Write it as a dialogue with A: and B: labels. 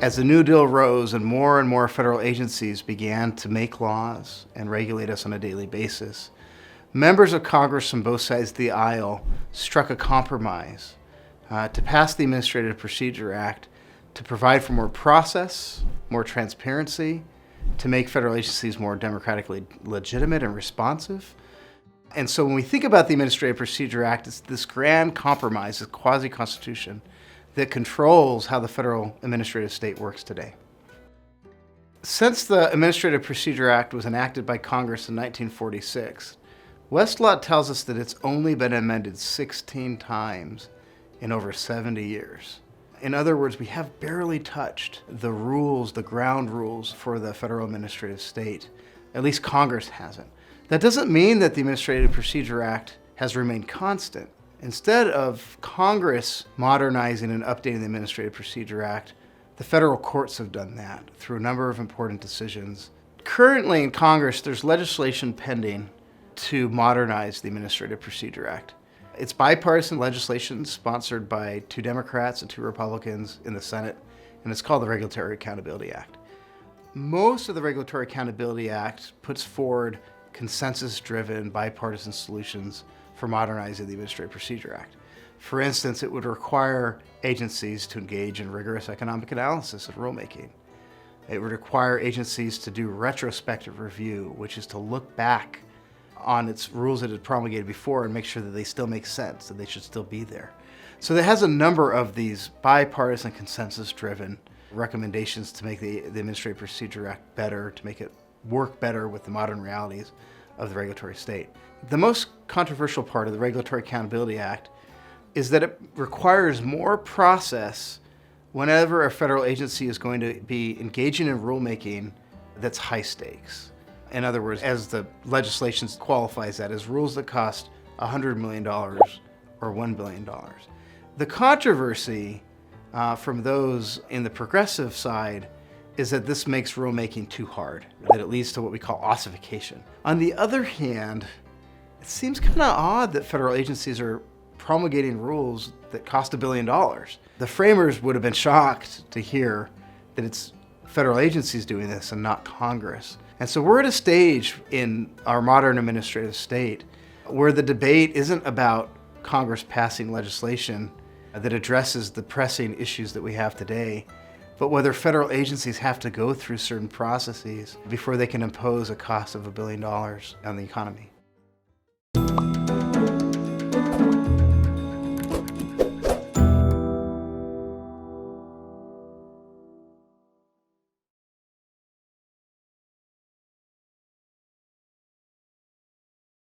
A: As the New Deal rose and more federal agencies began to make laws and regulate us on a daily basis, members of Congress from both sides of the aisle struck a compromise to pass the Administrative Procedure Act to provide for more process, more transparency, to make federal agencies more democratically legitimate and responsive. And so when we think about the Administrative Procedure Act, it's this grand compromise, this quasi-constitution, that controls how the federal administrative state works today. Since the Administrative Procedure Act was enacted by Congress in 1946, Westlaw tells us that it's only been amended 16 times in over 70 years. In other words, we have barely touched the rules, the ground rules for the federal administrative state. At least Congress hasn't. That doesn't mean that the Administrative Procedure Act has remained constant. Instead of Congress modernizing and updating the Administrative Procedure Act, the federal courts have done that through a number of important decisions. Currently in Congress, there's legislation pending to modernize the Administrative Procedure Act. It's bipartisan legislation sponsored by 2 Democrats and 2 Republicans in the Senate, and it's called the Regulatory Accountability Act. Most of the Regulatory Accountability Act puts forward consensus-driven bipartisan solutions for modernizing the Administrative Procedure Act. For instance, it would require agencies to engage in rigorous economic analysis and rulemaking. It would require agencies to do retrospective review, which is to look back on its rules that it promulgated before and make sure that they still make sense, that they should still be there. So it has a number of these bipartisan consensus-driven recommendations to make the Administrative Procedure Act better, to make it work better with the modern realities of the regulatory state. The most controversial part of the Regulatory Accountability Act is that it requires more process whenever a federal agency is going to be engaging in rulemaking that's high stakes. In other words, as the legislation qualifies that as rules that cost $100 million or $1 billion. The controversy from those in the progressive side is that this makes rulemaking too hard, that it leads to what we call ossification. On the other hand, it seems kind of odd that federal agencies are promulgating rules that cost $1 billion. The framers would have been shocked to hear that it's federal agencies doing this and not Congress. And so we're at a stage in our modern administrative state where the debate isn't about Congress passing legislation that addresses the pressing issues that we have today, but whether federal agencies have to go through certain processes before they can impose a cost of $1 billion on the economy.